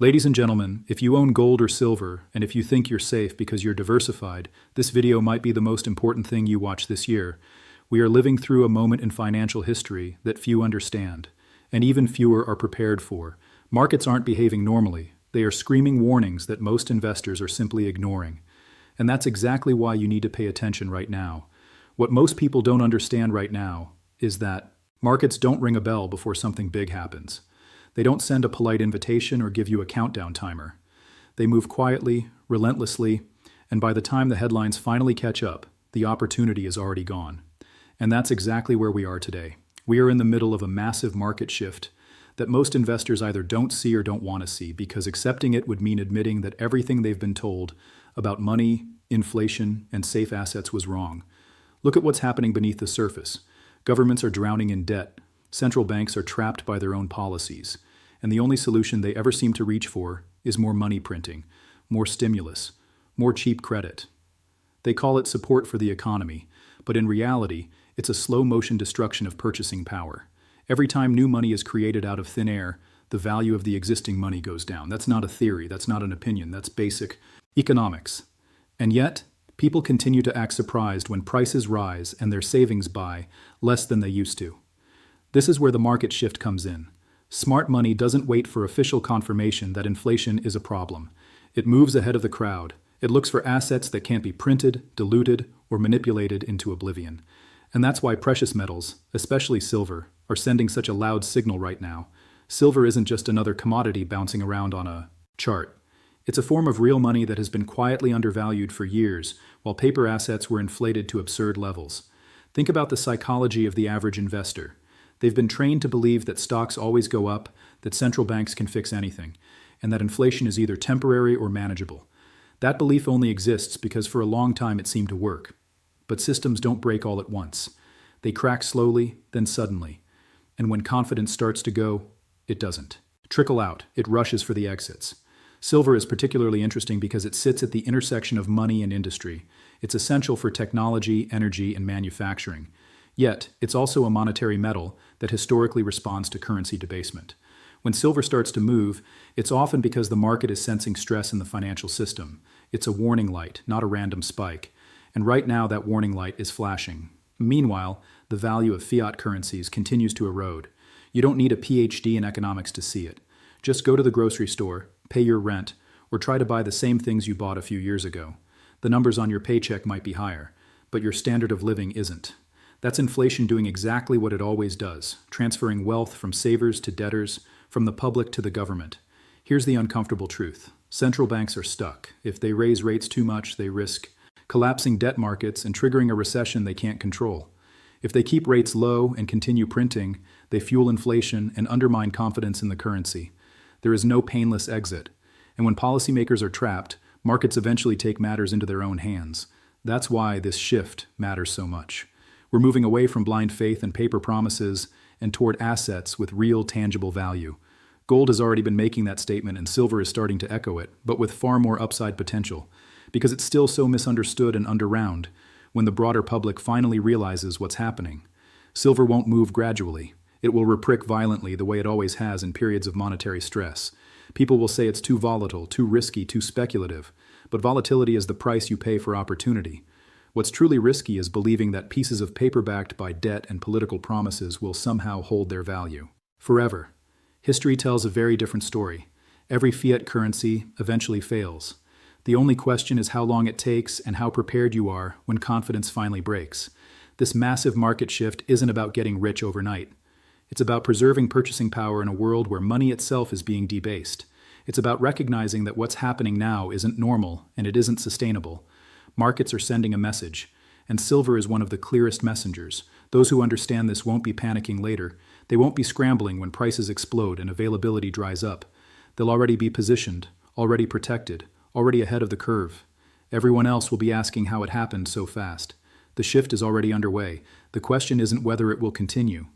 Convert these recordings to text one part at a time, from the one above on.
Ladies and gentlemen, if you own gold or silver, and if you think you're safe because you're diversified, this video might be the most important thing you watch this year. We are living through a moment in financial history that few understand, and even fewer are prepared for. Markets aren't behaving normally. They are screaming warnings that most investors are simply ignoring. And that's exactly why you need to pay attention right now. What most people don't understand right now is that markets don't ring a bell before something big happens. They don't send a polite invitation or give you a countdown timer. They move quietly, relentlessly, and by the time the headlines finally catch up, the opportunity is already gone. And that's exactly where we are today. We are in the middle of a massive market shift that most investors either don't see or don't want to see, because accepting it would mean admitting that everything they've been told about money, inflation, and safe assets was wrong. Look at what's happening beneath the surface. Governments are drowning in debt. Central banks are trapped by their own policies, and the only solution they ever seem to reach for is more money printing, more stimulus, more cheap credit. They call it support for the economy, but in reality, it's a slow-motion destruction of purchasing power. Every time new money is created out of thin air, the value of the existing money goes down. That's not a theory, that's not an opinion, that's basic economics. And yet, people continue to act surprised when prices rise and their savings buy less than they used to. This is where the market shift comes in. Smart money doesn't wait for official confirmation that inflation is a problem. It moves ahead of the crowd. It looks for assets that can't be printed, diluted, or manipulated into oblivion. And that's why precious metals, especially silver, are sending such a loud signal right now. Silver isn't just another commodity bouncing around on a chart. It's a form of real money that has been quietly undervalued for years, while paper assets were inflated to absurd levels. Think about the psychology of the average investor. They've been trained to believe that stocks always go up, that central banks can fix anything, and that inflation is either temporary or manageable. That belief only exists because for a long time it seemed to work. But systems don't break all at once. They crack slowly, then suddenly. And when confidence starts to go, it doesn't. Trickle out, it rushes for the exits. Silver is particularly interesting because it sits at the intersection of money and industry. It's essential for technology, energy, and manufacturing. Yet, it's also a monetary metal that historically responds to currency debasement. When silver starts to move, it's often because the market is sensing stress in the financial system. It's a warning light, not a random spike. And right now, that warning light is flashing. Meanwhile, the value of fiat currencies continues to erode. You don't need a PhD in economics to see it. Just go to the grocery store, pay your rent, or try to buy the same things you bought a few years ago. The numbers on your paycheck might be higher, but your standard of living isn't. That's inflation doing exactly what it always does, transferring wealth from savers to debtors, from the public to the government. Here's the uncomfortable truth. Central banks are stuck. If they raise rates too much, they risk collapsing debt markets and triggering a recession they can't control. If they keep rates low and continue printing, they fuel inflation and undermine confidence in the currency. There is no painless exit. And when policymakers are trapped, markets eventually take matters into their own hands. That's why this shift matters so much. We're moving away from blind faith and paper promises and toward assets with real, tangible value. Gold has already been making that statement, and silver is starting to echo it, but with far more upside potential, because it's still so misunderstood and underground. When the broader public finally realizes what's happening, silver won't move gradually. It will reprick violently the way it always has in periods of monetary stress. People will say it's too volatile, too risky, too speculative, but volatility is the price you pay for opportunity. What's truly risky is believing that pieces of paper backed by debt and political promises will somehow hold their value forever. History tells a very different story. Every fiat currency eventually fails. The only question is how long it takes and how prepared you are when confidence finally breaks. This massive market shift isn't about getting rich overnight. It's about preserving purchasing power in a world where money itself is being debased. It's about recognizing that what's happening now isn't normal and it isn't sustainable. Markets are sending a message, and silver is one of the clearest messengers. Those who understand this won't be panicking later. They won't be scrambling when prices explode and availability dries up. They'll already be positioned, already protected, already ahead of the curve. Everyone else will be asking how it happened so fast. The shift is already underway. The question isn't whether it will continue.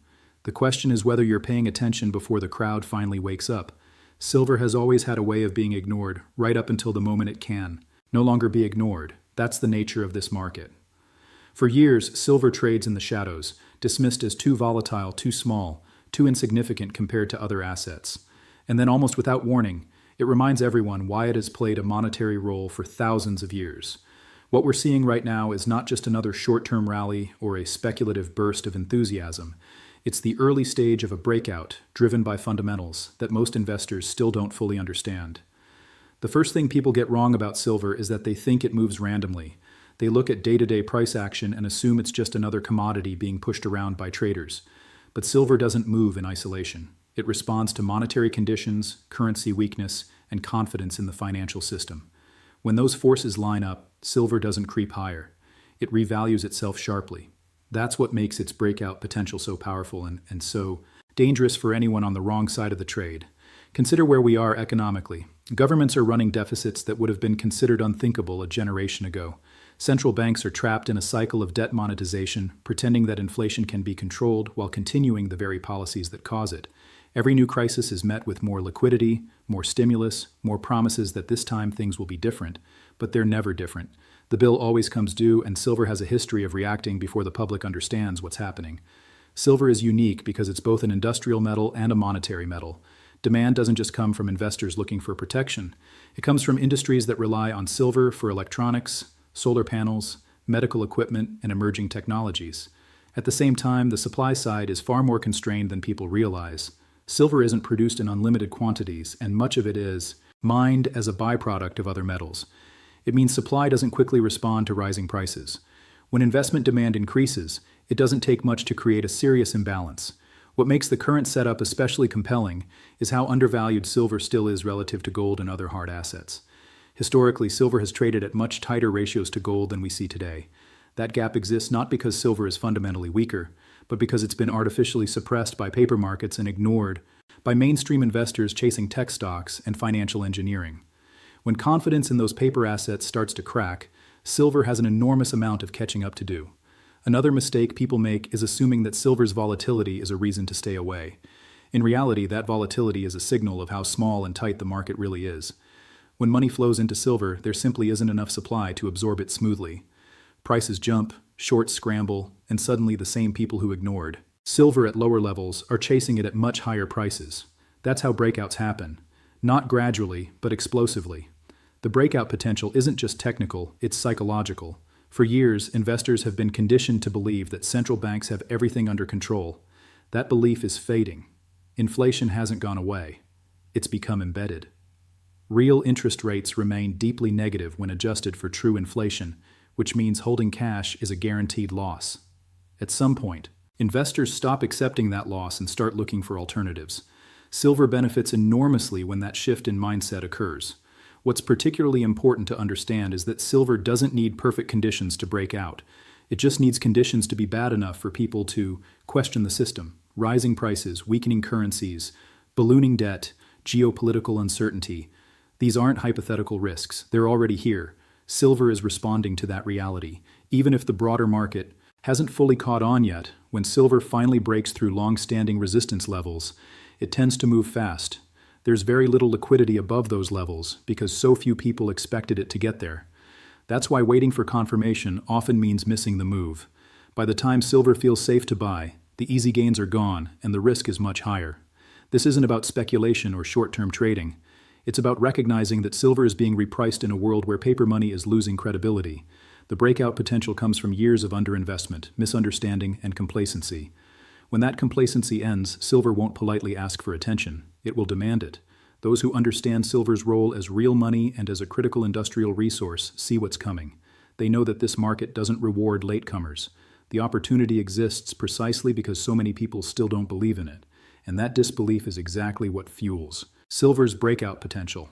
The question is whether you're paying attention before the crowd finally wakes up. Silver has always had a way of being ignored, right up until the moment it can no longer be ignored. That's the nature of this market. For years, silver trades in the shadows, dismissed as too volatile, too small, too insignificant compared to other assets. And then almost without warning, It reminds everyone why it has played a monetary role for thousands of years. What we're seeing right now is not just another short-term rally or a speculative burst of enthusiasm. It's the early stage of a breakout driven by fundamentals that most investors still don't fully understand. The first thing people get wrong about silver is that they think it moves randomly. They look at day-to-day price action and assume it's just another commodity being pushed around by traders. But silver doesn't move in isolation. It responds to monetary conditions, currency weakness, and confidence in the financial system. When those forces line up, silver doesn't creep higher. It revalues itself sharply. That's what makes its breakout potential so powerful and so dangerous for anyone on the wrong side of the trade. Consider where we are economically. Governments are running deficits that would have been considered unthinkable a generation ago. Central banks are trapped in a cycle of debt monetization, pretending that inflation can be controlled while continuing the very policies that cause it. Every new crisis is met with more liquidity, more stimulus, more promises that this time things will be different, but they're never different. The bill always comes due, and silver has a history of reacting before the public understands what's happening. Silver is unique because it's both an industrial metal and a monetary metal. Demand doesn't just come from investors looking for protection. It comes from industries that rely on silver for electronics, solar panels, medical equipment, and emerging technologies. At the same time, the supply side is far more constrained than people realize. Silver isn't produced in unlimited quantities, and much of it is mined as a byproduct of other metals. It means supply doesn't quickly respond to rising prices. When investment demand increases, it doesn't take much to create a serious imbalance. What makes the current setup especially compelling is how undervalued silver still is relative to gold and other hard assets. Historically, silver has traded at much tighter ratios to gold than we see today. That gap exists not because silver is fundamentally weaker, but because it's been artificially suppressed by paper markets and ignored by mainstream investors chasing tech stocks and financial engineering. When confidence in those paper assets starts to crack, silver has an enormous amount of catching up to do. Another mistake people make is assuming that silver's volatility is a reason to stay away. In reality, that volatility is a signal of how small and tight the market really is. When money flows into silver, there simply isn't enough supply to absorb it smoothly. Prices jump, shorts scramble, and suddenly the same people who ignored silver at lower levels are chasing it at much higher prices. That's how breakouts happen. Not gradually, but explosively. The breakout potential isn't just technical, it's psychological. For years, investors have been conditioned to believe that central banks have everything under control. That belief is fading. Inflation hasn't gone away. It's become embedded. Real interest rates remain deeply negative when adjusted for true inflation, which means holding cash is a guaranteed loss. At some point, investors stop accepting that loss and start looking for alternatives. Silver benefits enormously when that shift in mindset occurs. What's particularly important to understand is that silver doesn't need perfect conditions to break out. It just needs conditions to be bad enough for people to question the system. Rising prices, weakening currencies, ballooning debt, geopolitical uncertainty. These aren't hypothetical risks. They're already here. Silver is responding to that reality. Even if the broader market hasn't fully caught on yet, when silver finally breaks through long-standing resistance levels, it tends to move fast. There's very little liquidity above those levels because so few people expected it to get there. That's why waiting for confirmation often means missing the move. By the time silver feels safe to buy, the easy gains are gone and the risk is much higher. This isn't about speculation or short-term trading. It's about recognizing that silver is being repriced in a world where paper money is losing credibility. The breakout potential comes from years of underinvestment, misunderstanding, and complacency. When that complacency ends, silver won't politely ask for attention. It will demand it. Those who understand silver's role as real money and as a critical industrial resource see what's coming. They know that this market doesn't reward latecomers. The opportunity exists precisely because so many people still don't believe in it. And that disbelief is exactly what fuels silver's breakout potential.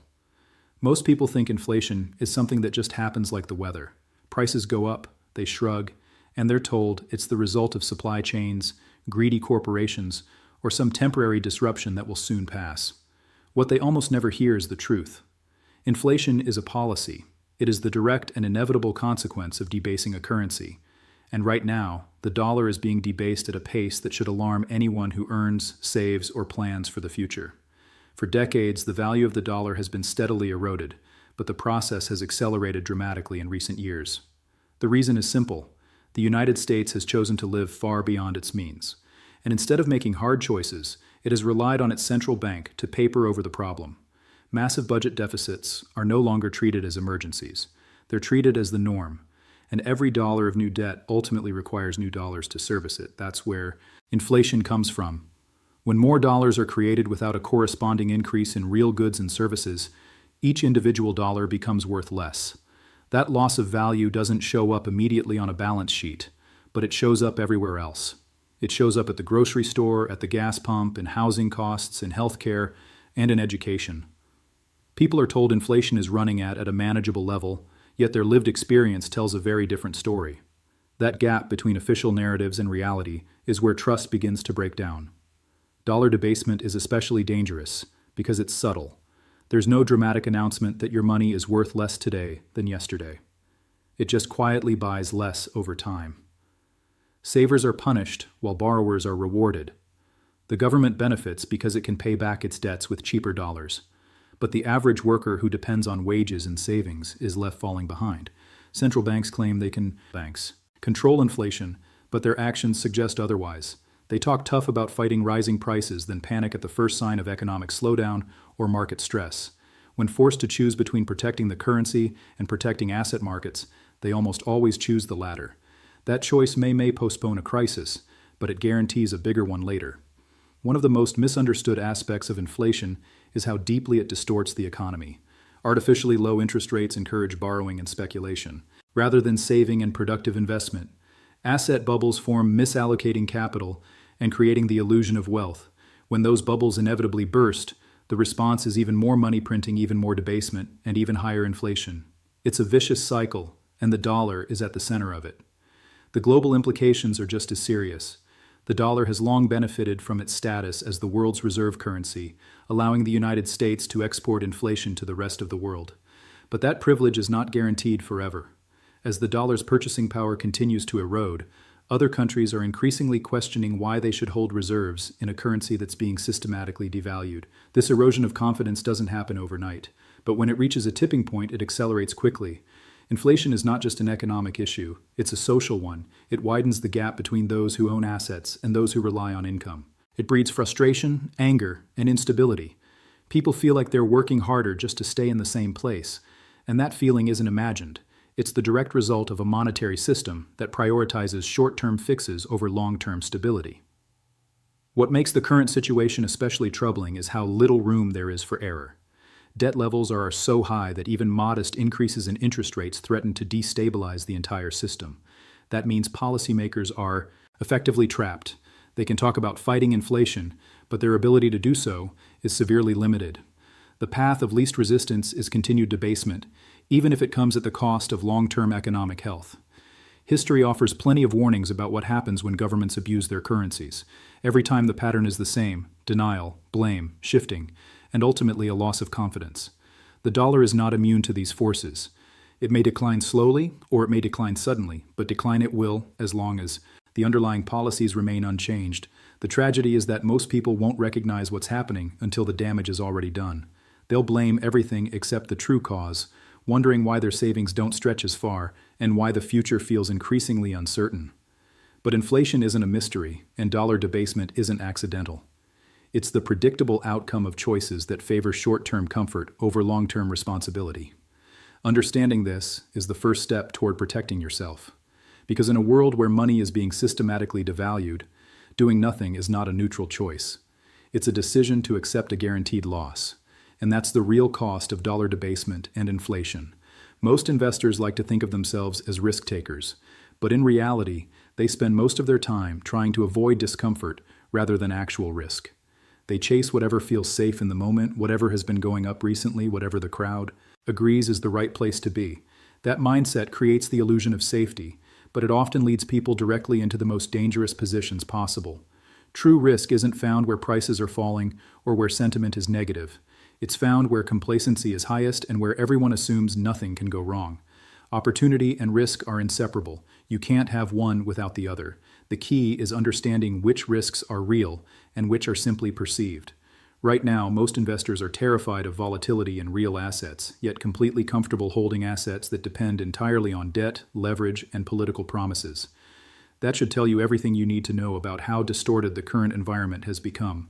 Most people think inflation is something that just happens like the weather. Prices go up, they shrug, and they're told it's the result of supply chains, greedy corporations, or some temporary disruption that will soon pass. What they almost never hear is the truth. Inflation is a policy. It is the direct and inevitable consequence of debasing a currency. And right now, the dollar is being debased at a pace that should alarm anyone who earns, saves, or plans for the future. For decades, the value of the dollar has been steadily eroded, but the process has accelerated dramatically in recent years. The reason is simple. The United States has chosen to live far beyond its means. And instead of making hard choices, it has relied on its central bank to paper over the problem. Massive budget deficits are no longer treated as emergencies. They're treated as the norm. And every dollar of new debt ultimately requires new dollars to service it. That's where inflation comes from. When more dollars are created without a corresponding increase in real goods and services, each individual dollar becomes worth less. That loss of value doesn't show up immediately on a balance sheet, but it shows up everywhere else. It shows up at the grocery store, at the gas pump, in housing costs, in healthcare, and in education. People are told inflation is running at a manageable level, yet their lived experience tells a very different story. That gap between official narratives and reality is where trust begins to break down. Dollar debasement is especially dangerous because it's subtle. There's no dramatic announcement that your money is worth less today than yesterday. It just quietly buys less over time. Savers are punished while borrowers are rewarded. The government benefits because it can pay back its debts with cheaper dollars. But the average worker who depends on wages and savings is left falling behind. Central banks claim they can control inflation, but their actions suggest otherwise. They talk tough about fighting rising prices, then panic at the first sign of economic slowdown or market stress. When forced to choose between protecting the currency and protecting asset markets, they almost always choose the latter. That choice may postpone a crisis, but it guarantees a bigger one later. One of the most misunderstood aspects of inflation is how deeply it distorts the economy. Artificially low interest rates encourage borrowing and speculation, rather than saving and productive investment. Asset bubbles form, misallocating capital and creating the illusion of wealth. When those bubbles inevitably burst, the response is even more money printing, even more debasement, and even higher inflation. It's a vicious cycle, and the dollar is at the center of it. The global implications are just as serious. The dollar has long benefited from its status as the world's reserve currency, allowing the United States to export inflation to the rest of the world. But that privilege is not guaranteed forever. As the dollar's purchasing power continues to erode, other countries are increasingly questioning why they should hold reserves in a currency that's being systematically devalued. This erosion of confidence doesn't happen overnight, but when it reaches a tipping point, it accelerates quickly. Inflation is not just an economic issue, it's a social one. It widens the gap between those who own assets and those who rely on income. It breeds frustration, anger, and instability. People feel like they're working harder just to stay in the same place, and that feeling isn't imagined. It's the direct result of a monetary system that prioritizes short-term fixes over long-term stability. What makes the current situation especially troubling is how little room there is for error. Debt levels are so high that even modest increases in interest rates threaten to destabilize the entire system. That means policymakers are effectively trapped. They can talk about fighting inflation, but their ability to do so is severely limited. The path of least resistance is continued debasement, even if it comes at the cost of long-term economic health. History offers plenty of warnings about what happens when governments abuse their currencies. Every time the pattern is the same: denial, blame, shifting, and ultimately a loss of confidence. The dollar is not immune to these forces. It may decline slowly, or it may decline suddenly, but decline it will as long as the underlying policies remain unchanged. The tragedy is that most people won't recognize what's happening until the damage is already done. They'll blame everything except the true cause, wondering why their savings don't stretch as far and why the future feels increasingly uncertain. But inflation isn't a mystery, and dollar debasement isn't accidental. It's the predictable outcome of choices that favor short-term comfort over long-term responsibility. Understanding this is the first step toward protecting yourself. Because in a world where money is being systematically devalued, doing nothing is not a neutral choice. It's a decision to accept a guaranteed loss. And that's the real cost of dollar debasement and inflation. Most investors like to think of themselves as risk takers, but in reality, they spend most of their time trying to avoid discomfort rather than actual risk. They chase whatever feels safe in the moment, whatever has been going up recently, whatever the crowd agrees is the right place to be. That mindset creates the illusion of safety, but it often leads people directly into the most dangerous positions possible. True risk isn't found where prices are falling or where sentiment is negative. It's found where complacency is highest and where everyone assumes nothing can go wrong. Opportunity and risk are inseparable. You can't have one without the other. The key is understanding which risks are real and which are simply perceived. Right now, most investors are terrified of volatility in real assets, yet completely comfortable holding assets that depend entirely on debt, leverage, and political promises. That should tell you everything you need to know about how distorted the current environment has become.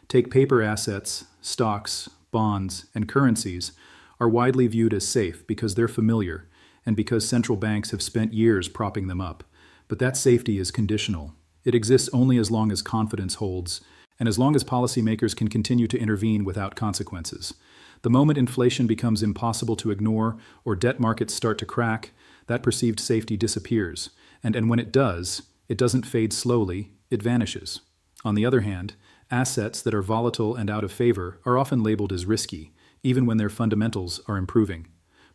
Take paper assets, stocks, bonds, and currencies are widely viewed as safe because they're familiar and because central banks have spent years propping them up. But that safety is conditional. It exists only as long as confidence holds, and as long as policymakers can continue to intervene without consequences. The moment inflation becomes impossible to ignore or debt markets start to crack, that perceived safety disappears. And when it does, it doesn't fade slowly, it vanishes. On the other hand, assets that are volatile and out of favor are often labeled as risky, even when their fundamentals are improving.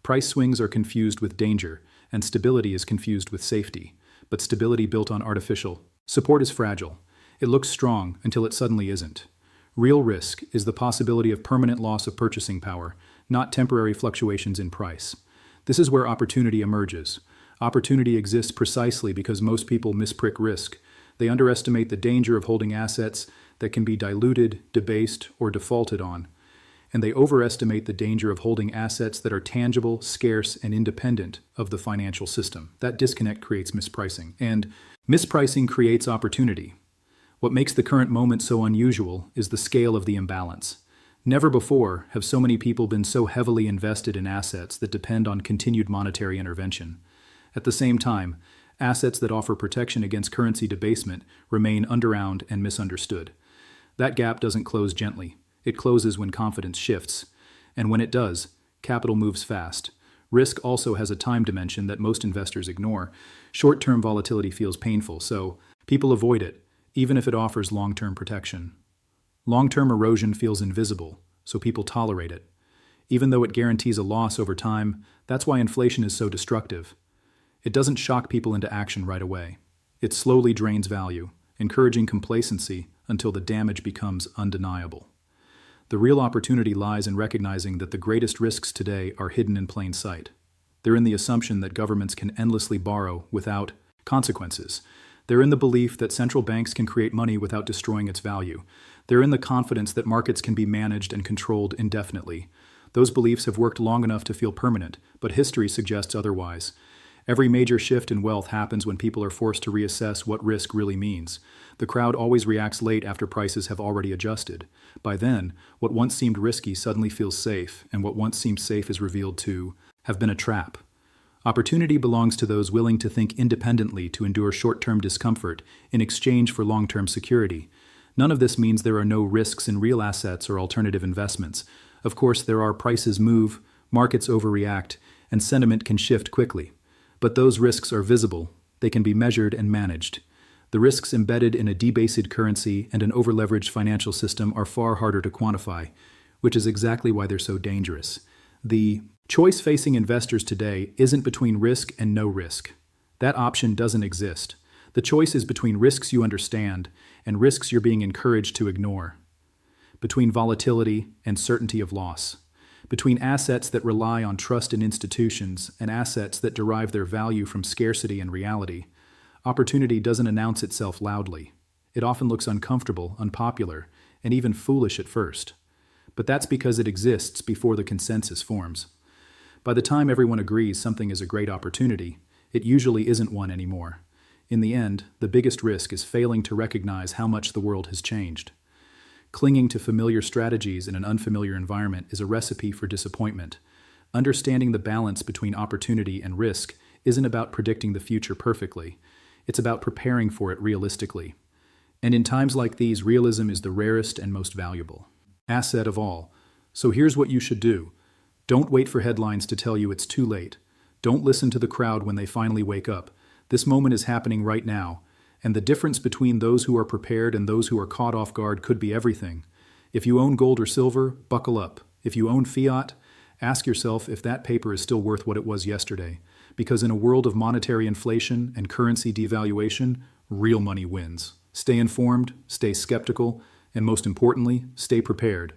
Price swings are confused with danger, and stability is confused with safety. But stability built on artificial support is fragile. It looks strong until it suddenly isn't. Real risk is the possibility of permanent loss of purchasing power, not temporary fluctuations in price. This is where opportunity emerges. Opportunity exists precisely because most people misprick risk. They underestimate the danger of holding assets that can be diluted, debased, or defaulted on. And they overestimate the danger of holding assets that are tangible, scarce, and independent of the financial system. That disconnect creates mispricing. And mispricing creates opportunity. What makes the current moment so unusual is the scale of the imbalance. Never before have so many people been so heavily invested in assets that depend on continued monetary intervention. At the same time, assets that offer protection against currency debasement remain underowned and misunderstood. That gap doesn't close gently. It closes when confidence shifts. And when it does, capital moves fast. Risk also has a time dimension that most investors ignore. Short-term volatility feels painful, so people avoid it, even if it offers long-term protection. Long-term erosion feels invisible, so people tolerate it. Even though it guarantees a loss over time, that's why inflation is so destructive. It doesn't shock people into action right away. It slowly drains value, encouraging complacency until the damage becomes undeniable. The real opportunity lies in recognizing that the greatest risks today are hidden in plain sight. They're in the assumption that governments can endlessly borrow without consequences. They're in the belief that central banks can create money without destroying its value. They're in the confidence that markets can be managed and controlled indefinitely. Those beliefs have worked long enough to feel permanent, but history suggests otherwise. Every major shift in wealth happens when people are forced to reassess what risk really means. The crowd always reacts late after prices have already adjusted. By then, what once seemed risky suddenly feels safe, and what once seemed safe is revealed to have been a trap. Opportunity belongs to those willing to think independently to endure short-term discomfort in exchange for long-term security. None of this means there are no risks in real assets or alternative investments. Of course, there are. Prices move, markets overreact, and sentiment can shift quickly. But those risks are visible. They can be measured and managed. The risks embedded in a debased currency and an over-leveraged financial system are far harder to quantify, which is exactly why they're so dangerous. The choice facing investors today isn't between risk and no risk. That option doesn't exist. The choice is between risks you understand and risks you're being encouraged to ignore. Between volatility and certainty of loss. Between assets that rely on trust in institutions and assets that derive their value from scarcity and reality. Opportunity doesn't announce itself loudly. It often looks uncomfortable, unpopular, and even foolish at first. But that's because it exists before the consensus forms. By the time everyone agrees something is a great opportunity, it usually isn't one anymore. In the end, the biggest risk is failing to recognize how much the world has changed. Clinging to familiar strategies in an unfamiliar environment is a recipe for disappointment. Understanding the balance between opportunity and risk isn't about predicting the future perfectly. It's about preparing for it realistically. And in times like these, realism is the rarest and most valuable asset of all. So here's what you should do. Don't wait for headlines to tell you it's too late. Don't listen to the crowd when they finally wake up. This moment is happening right now. And the difference between those who are prepared and those who are caught off guard could be everything. If you own gold or silver, buckle up. If you own fiat, ask yourself if that paper is still worth what it was yesterday. Because in a world of monetary inflation and currency devaluation, real money wins. Stay informed, stay skeptical, and most importantly, stay prepared.